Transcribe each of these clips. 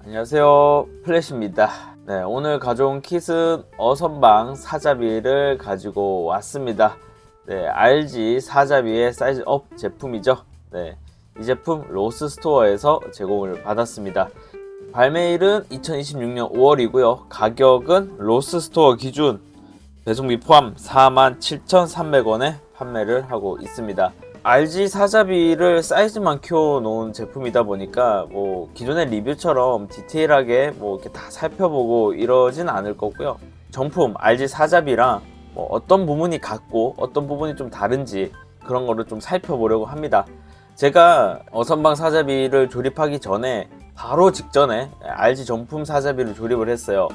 안녕하세요, 플래시입니다. 네, 오늘 가져온 킷은 어선방 사자비를 가지고 왔습니다. 네, RG 사자비의 사이즈 업 제품이죠. 네, 이 제품 로스스토어에서 제공을 받았습니다. 발매일은 2026년 5월이고요. 가격은 로스스토어 기준 배송비 포함 47,300원에 판매를 하고 있습니다. RG 사자비를 사이즈만 키워놓은 제품이다 보니까 뭐 기존의 리뷰처럼 디테일하게 뭐 이렇게 다 살펴보고 이러진 않을 거고요. 정품 RG 사자비랑 뭐 어떤 부분이 같고 어떤 부분이 좀 다른지 그런 거를 좀 살펴보려고 합니다. 제가 어선방 사자비를 조립하기 전에 바로 직전에 RG 정품 사자비를 조립을 했어요.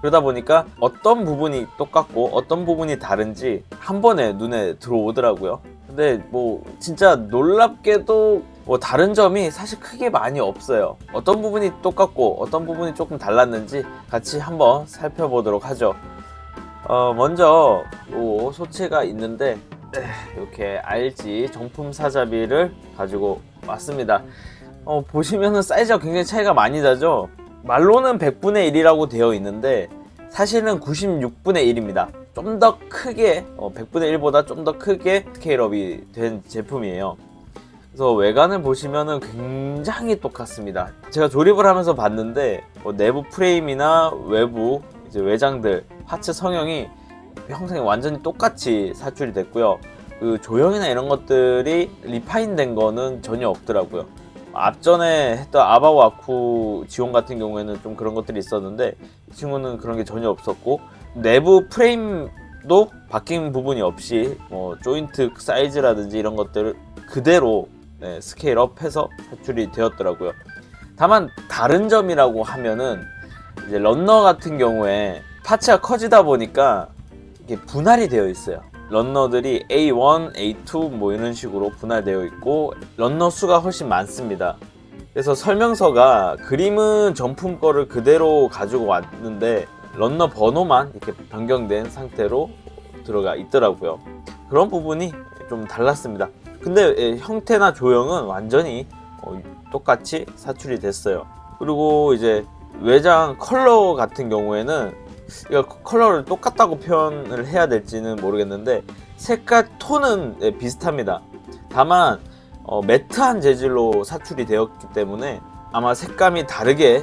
그러다 보니까 어떤 부분이 똑같고 어떤 부분이 다른지 한 번에 눈에 들어오더라고요. 근데 뭐 진짜 놀랍게도 뭐 다른 점이 사실 크게 많이 없어요. 어떤 부분이 똑같고 어떤 부분이 조금 달랐는지 같이 한번 살펴보도록 하죠. 먼저 요 소체가 있는데 이렇게 RG 정품 사자비를 가지고 왔습니다. 보시면은 사이즈가 굉장히 차이가 많이 나죠. 말로는 100분의 1이라고 되어 있는데 사실은 96분의 1입니다. 좀 더 크게 100분의 1보다 좀 더 크게 스케일업이 된 제품이에요. 그래서 외관을 보시면은 굉장히 똑같습니다. 제가 조립을 하면서 봤는데 내부 프레임이나 외부 이제 외장들 파츠 성형이 형상이 완전히 똑같이 사출이 됐고요. 그 조형이나 이런 것들이 리파인된 거는 전혀 없더라고요. 앞전에 했던 아바오 아쿠 지온 같은 경우에는 좀 그런 것들이 있었는데 이 친구는 그런 게 전혀 없었고, 내부 프레임도 바뀐 부분이 없이 조인트 사이즈라든지 이런 것들을 그대로 스케일업해서 사출이 되었더라고요. 다만 다른 점이라고 하면은 이제 런너 같은 경우에 파츠가 커지다 보니까 이게 분할이 되어 있어요. 런너들이 A1, A2 뭐 이런 식으로 분할되어 있고 런너 수가 훨씬 많습니다. 그래서 설명서가 그림은 정품 거를 그대로 가지고 왔는데 런너 번호만 이렇게 변경된 상태로 들어가 있더라고요. 그런 부분이 좀 달랐습니다. 근데 형태나 조형은 완전히 똑같이 사출이 됐어요. 그리고 이제 외장 컬러 같은 경우에는 이거 컬러를 똑같다고 표현을 해야 될지는 모르겠는데 색깔 톤은 비슷합니다. 다만 매트한 재질로 사출이 되었기 때문에 아마 색감이 다르게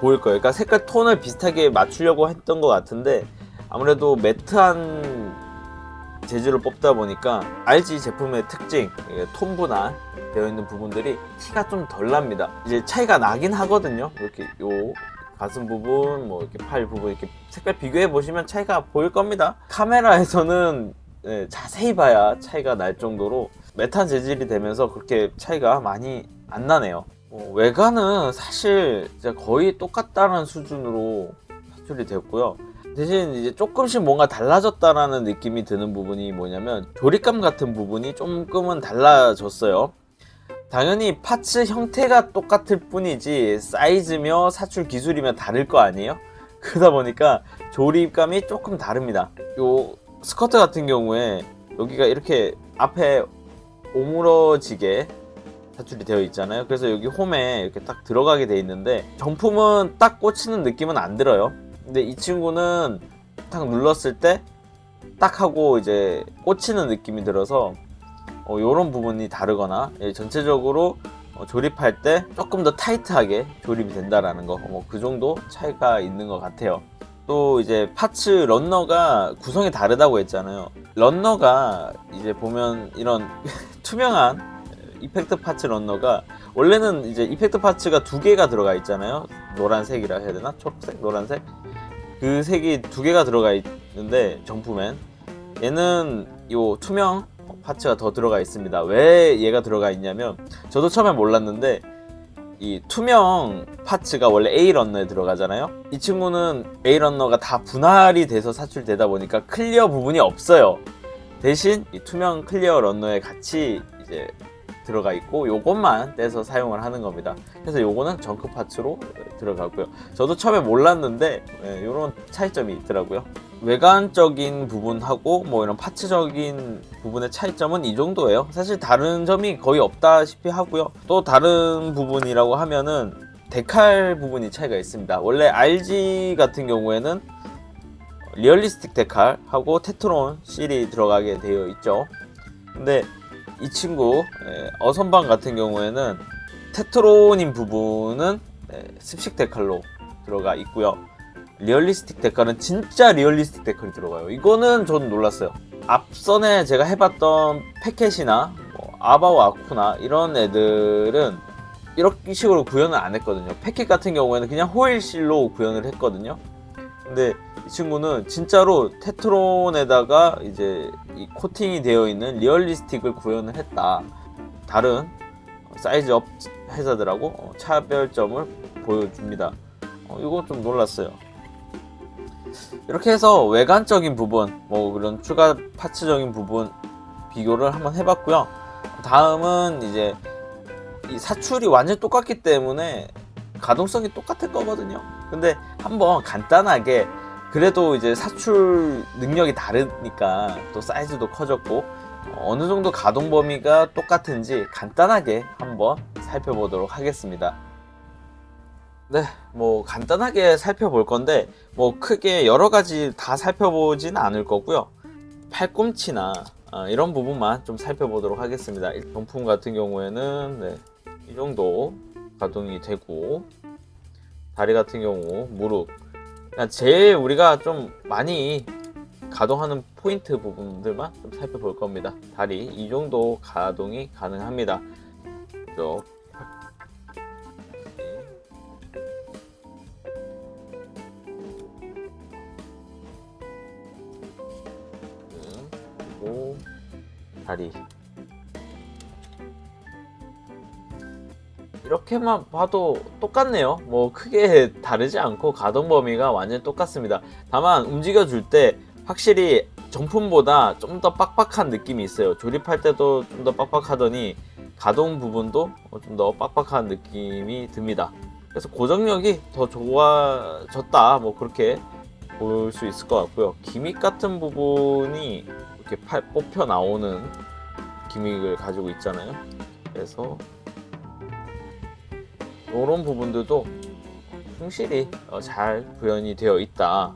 보일 거예요. 그러니까 색깔 톤을 비슷하게 맞추려고 했던 것 같은데 아무래도 매트한 재질을 뽑다 보니까 RG 제품의 특징, 톤 분할 되어 있는 부분들이 티가 좀 덜 납니다. 이제 차이가 나긴 하거든요. 이렇게 요 가슴 부분, 뭐 이렇게 팔 부분 이렇게 색깔 비교해 보시면 차이가 보일 겁니다. 카메라에서는 자세히 봐야 차이가 날 정도로 매트한 재질이 되면서 그렇게 차이가 많이 안 나네요. 외관은 사실 거의 똑같다는 수준으로 사출이 됐고요. 대신 이제 조금씩 뭔가 달라졌다라는 느낌이 드는 부분이 뭐냐면 조립감 같은 부분이 조금은 달라졌어요. 당연히 파츠 형태가 똑같을 뿐이지 사이즈며 사출 기술이며 다를 거 아니에요? 그러다 보니까 조립감이 조금 다릅니다. 요 스커트 같은 경우에 여기가 이렇게 앞에 오므러지게 사출이 되어 있잖아요. 그래서 여기 홈에 이렇게 딱 들어가게 돼 있는데 정품은 딱 꽂히는 느낌은 안 들어요. 근데 이 친구는 딱 눌렀을 때 딱 하고 이제 꽂히는 느낌이 들어서 요런 부분이 다르거나 전체적으로 조립할 때 조금 더 타이트하게 조립이 된다라는 거, 그 정도 차이가 있는 것 같아요. 또 이제 파츠 런너가 구성이 다르다고 했잖아요. 런너가 이제 보면 이런 투명한 이펙트 파츠 런너가 원래는 이제 이펙트 파츠가 두 개가 들어가 있잖아요. 노란색이라 해야 되나? 초록색? 노란색? 그 색이 두 개가 들어가 있는데 정품엔 얘는 요 투명 파츠가 더 들어가 있습니다. 왜 얘가 들어가 있냐면 저도 처음에 몰랐는데 이 투명 파츠가 원래 A 런너에 들어가잖아요. 이 친구는 A 런너가 다 분할이 돼서 사출되다 보니까 클리어 부분이 없어요. 대신 이 투명 클리어 런너에 같이 이제 들어가 있고 요것만 떼서 사용을 하는 겁니다. 그래서 요거는 정크 파츠로 들어가고요. 저도 처음에 몰랐는데 요런 차이점이 있더라고요. 외관적인 부분하고 뭐 이런 파츠적인 부분의 차이점은 이 정도예요. 사실 다른 점이 거의 없다시피 하고요. 또 다른 부분이라고 하면은 데칼 부분이 차이가 있습니다. 원래 RG 같은 경우에는 리얼리스틱 데칼하고 테트론 실이 들어가게 되어 있죠. 근데 이 친구 어선방 같은 경우에는 테트론인 부분은 습식 데칼로 들어가 있고요. 리얼리스틱 데칼은 진짜 리얼리스틱 데칼이 들어가요. 이거는 저는 놀랐어요. 앞선에 제가 해봤던 패켓이나 아바와 아쿠나 이런 애들은 이런 식으로 구현을 안 했거든요. 패켓 같은 경우에는 그냥 호일실로 구현을 했거든요. 근데 이 친구는 진짜로 테트론에다가 이제 이 코팅이 되어 있는 리얼리스틱을 구현을 했다. 다른 사이즈업 회사들하고 차별점을 보여줍니다. 이거 좀 놀랐어요. 이렇게 해서 외관적인 부분, 그런 추가 파츠적인 부분 비교를 한번 해봤고요. 다음은 이제 이 사출이 완전 똑같기 때문에 가동성이 똑같을 거거든요. 근데 한번 간단하게, 그래도 이제 사출 능력이 다르니까 또 사이즈도 커졌고 어느 정도 가동 범위가 똑같은지 간단하게 한번 살펴보도록 하겠습니다. 네, 간단하게 살펴볼 건데 크게 여러 가지 다 살펴보진 않을 거고요. 팔꿈치나 이런 부분만 좀 살펴보도록 하겠습니다. 정품 같은 경우에는 이 정도 가동이 되고, 다리 같은 경우 무릎, 제일 우리가 좀 많이 가동하는 포인트 부분들만 좀 살펴볼 겁니다. 다리 이 정도 가동이 가능합니다. 그리고 다리 이렇게만 봐도 똑같네요. 크게 다르지 않고 가동 범위가 완전 똑같습니다. 다만 움직여줄 때 확실히 정품보다 좀 더 빡빡한 느낌이 있어요. 조립할 때도 좀 더 빡빡하더니 가동 부분도 좀 더 빡빡한 느낌이 듭니다. 그래서 고정력이 더 좋아졌다, 그렇게 볼 수 있을 것 같고요. 기믹 같은 부분이 이렇게 뽑혀 나오는 기믹을 가지고 있잖아요. 그래서 이런 부분들도 충실히 잘 구현이 되어 있다.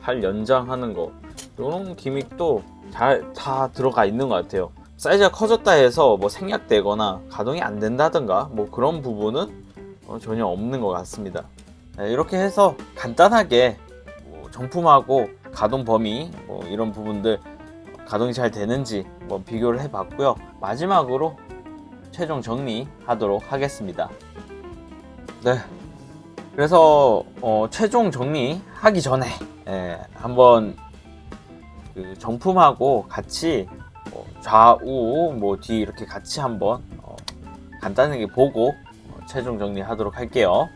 팔 연장하는 거, 이런 기믹도 잘 다 들어가 있는 것 같아요. 사이즈가 커졌다 해서 생략되거나 가동이 안 된다든가 그런 부분은 전혀 없는 것 같습니다. 이렇게 해서 간단하게 정품하고 가동 범위 이런 부분들 가동이 잘 되는지 비교를 해봤고요. 마지막으로 최종 정리하도록 하겠습니다. 네, 그래서 최종 정리하기 전에 한번 그 정품하고 같이 좌우 뒤 이렇게 같이 한번 간단하게 보고 최종 정리하도록 할게요.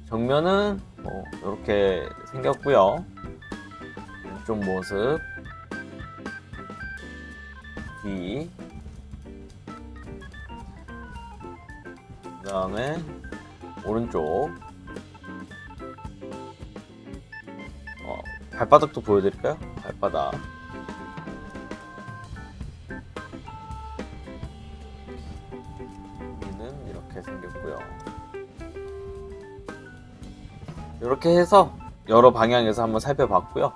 정면은 이렇게 생겼고요. 왼쪽 모습, 뒤, 그 다음에 오른쪽, 발바닥도 보여드릴까요? 발바닥. 여기는 이렇게 생겼고요. 이렇게 해서 여러 방향에서 한번 살펴봤고요.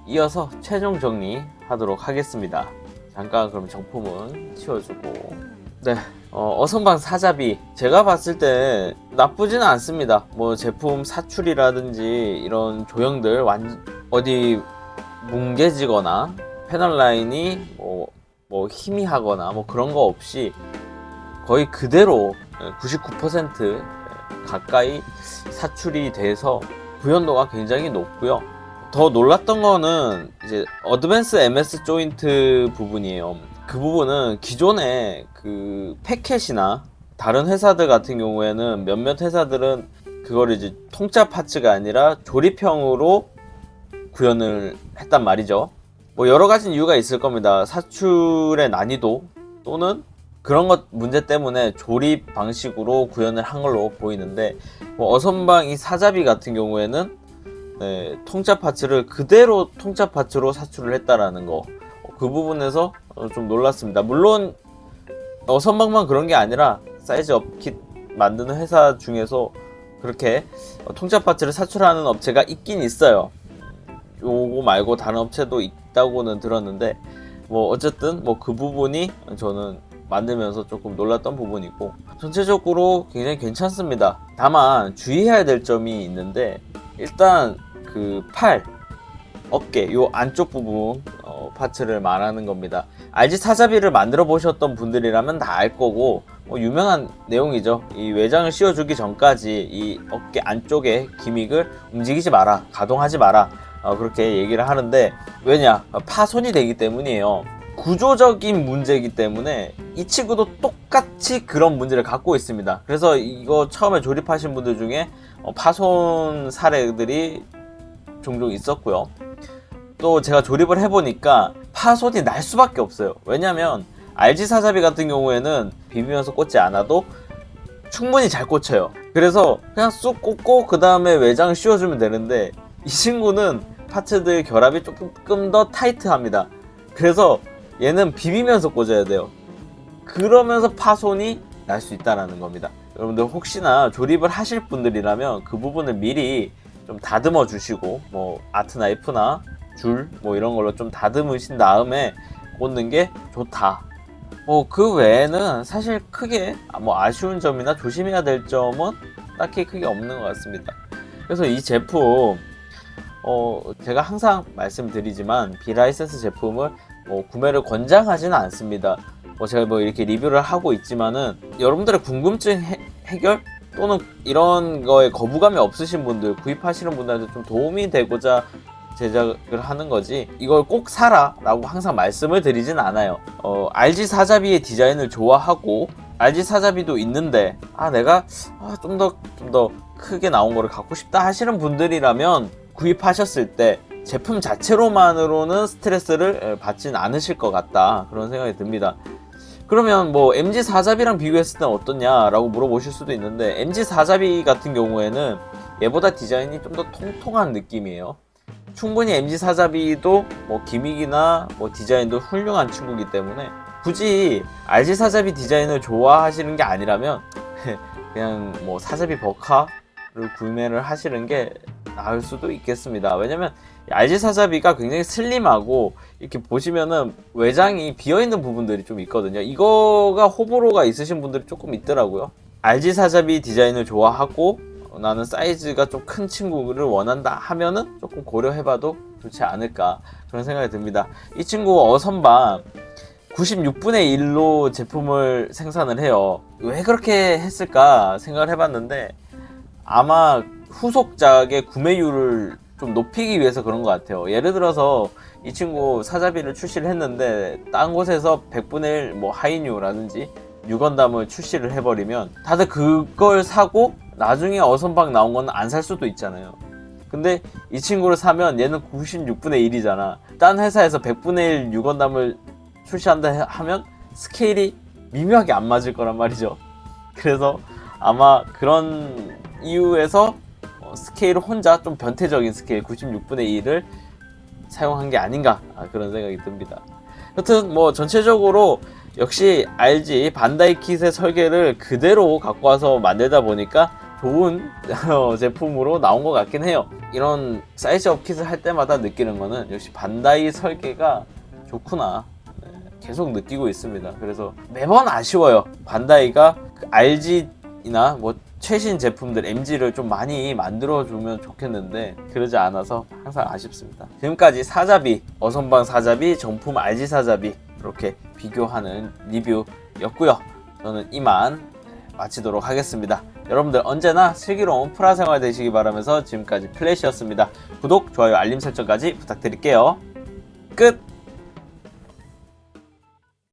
이어서 최종 정리하도록 하겠습니다. 잠깐 그럼 정품은 치워주고, 네, 어선방 사자비 제가 봤을 때 나쁘지는 않습니다. 제품 사출이라든지 이런 조형들 어디 뭉개지거나 패널 라인이 희미하거나 그런 거 없이 거의 그대로 99% 가까이 사출이 돼서 구현도가 굉장히 높고요. 더 놀랐던 거는 이제 어드밴스 MS 조인트 부분이에요. 그 부분은 기존에 그 패켓이나 다른 회사들 같은 경우에는 몇몇 회사들은 그걸 이제 통짜 파츠가 아니라 조립형으로 구현을 했단 말이죠. 여러 가지 이유가 있을 겁니다. 사출의 난이도 또는 그런 것 문제 때문에 조립 방식으로 구현을 한 걸로 보이는데, 어선방 이 사자비 같은 경우에는 통짜 파츠를 그대로 통짜 파츠로 사출을 했다라는 거, 그 부분에서 좀 놀랐습니다. 물론 어선방만 그런 게 아니라 사이즈 업킷 만드는 회사 중에서 그렇게 통짜 파츠를 사출하는 업체가 있긴 있어요. 요거 말고 다른 업체도 있다고는 들었는데 뭐 어쨌든 뭐 그 부분이 저는 만들면서 조금 놀랐던 부분이고, 전체적으로 굉장히 괜찮습니다. 다만 주의해야 될 점이 있는데, 일단 그 팔, 어깨 요 안쪽 부분 파츠를 말하는 겁니다. RG 사자비를 만들어 보셨던 분들이라면 다 알 거고 유명한 내용이죠. 이 외장을 씌워주기 전까지 이 어깨 안쪽의 기믹을 움직이지 마라, 가동하지 마라, 그렇게 얘기를 하는데, 왜냐? 파손이 되기 때문이에요. 구조적인 문제이기 때문에 이 친구도 똑같이 그런 문제를 갖고 있습니다. 그래서 이거 처음에 조립하신 분들 중에 파손 사례들이 종종 있었고요. 또 제가 조립을 해보니까 파손이 날 수밖에 없어요. 왜냐면 RG 사자비 같은 경우에는 비비면서 꽂지 않아도 충분히 잘 꽂혀요. 그래서 그냥 쑥 꽂고 그 다음에 외장을 씌워주면 되는데, 이 친구는 파츠들 결합이 조금 더 타이트합니다. 그래서 얘는 비비면서 꽂아야 돼요. 그러면서 파손이 날 수 있다는 겁니다. 여러분들 혹시나 조립을 하실 분들이라면 그 부분을 미리 좀 다듬어 주시고, 뭐 아트 나이프나 줄 뭐 이런 걸로 좀 다듬으신 다음에 꽂는 게 좋다. 뭐 그 외에는 사실 크게 뭐 아쉬운 점이나 조심해야 될 점은 딱히 크게 없는 것 같습니다. 그래서 이 제품 제가 항상 말씀드리지만 비라이센스 제품을 구매를 권장하지는 않습니다. 제가 이렇게 리뷰를 하고 있지만은 여러분들의 궁금증 해결 또는 이런 거에 거부감이 없으신 분들, 구입하시는 분들한테 좀 도움이 되고자 제작을 하는 거지, 이걸 꼭 사라 라고 항상 말씀을 드리진 않아요. RG 사자비의 디자인을 좋아하고 RG 사자비도 있는데 내가 좀 더 크게 나온 거를 갖고 싶다 하시는 분들이라면 구입하셨을 때 제품 자체로만으로는 스트레스를 받진 않으실 것 같다, 그런 생각이 듭니다. 그러면 뭐 MG 사자비랑 비교했을 때 어떻냐라고 물어보실 수도 있는데, MG 사자비 같은 경우에는 얘보다 디자인이 좀 더 통통한 느낌이에요. 충분히 MG 사자비도 뭐 기믹이나 뭐 디자인도 훌륭한 친구이기 때문에 굳이 RG 사자비 디자인을 좋아하시는 게 아니라면 그냥 뭐 사자비 버카를 구매를 하시는 게 나을 수도 있겠습니다. 왜냐면 RG 사자비가 굉장히 슬림하고 이렇게 보시면은 외장이 비어있는 부분들이 좀 있거든요. 이거가 호불호가 있으신 분들이 조금 있더라고요. RG 사자비 디자인을 좋아하고 나는 사이즈가 좀 큰 친구를 원한다 하면은 조금 고려해봐도 좋지 않을까, 그런 생각이 듭니다. 이 친구 어선방 96분의 1로 제품을 생산을 해요. 왜 그렇게 했을까 생각을 해봤는데, 아마 후속작의 구매율을 좀 높이기 위해서 그런 것 같아요. 예를 들어서 이 친구 사자비를 출시를 했는데 딴 곳에서 100분의 1 뭐 하이뉴라든지 뉴건담을 출시를 해버리면 다들 그걸 사고 나중에 어선박 나온 건 안 살 수도 있잖아요. 근데 이 친구를 사면 얘는 96분의 1이잖아. 딴 회사에서 100분의 1 뉴건담을 출시한다 하면 스케일이 미묘하게 안 맞을 거란 말이죠. 그래서 아마 그런 이유에서 스케일을 혼자 좀 변태적인 스케일 96분의 1을 사용한 게 아닌가, 그런 생각이 듭니다. 여튼 뭐 전체적으로 역시 RG 반다이 킷의 설계를 그대로 갖고 와서 만들다 보니까 좋은 제품으로 나온 것 같긴 해요. 이런 사이즈업 킷을 할 때마다 느끼는 거는 역시 반다이 설계가 좋구나, 계속 느끼고 있습니다. 그래서 매번 아쉬워요. 반다이가 그 RG나 뭐 최신 제품들 MG를 좀 많이 만들어주면 좋겠는데 그러지 않아서 항상 아쉽습니다. 지금까지 사자비, 어선방 사자비, 정품 RG 사자비 이렇게 비교하는 리뷰였고요. 저는 이만 마치도록 하겠습니다. 여러분들 언제나 슬기로운 프라생활 되시기 바라면서 지금까지 플래시였습니다. 구독, 좋아요, 알림 설정까지 부탁드릴게요. 끝!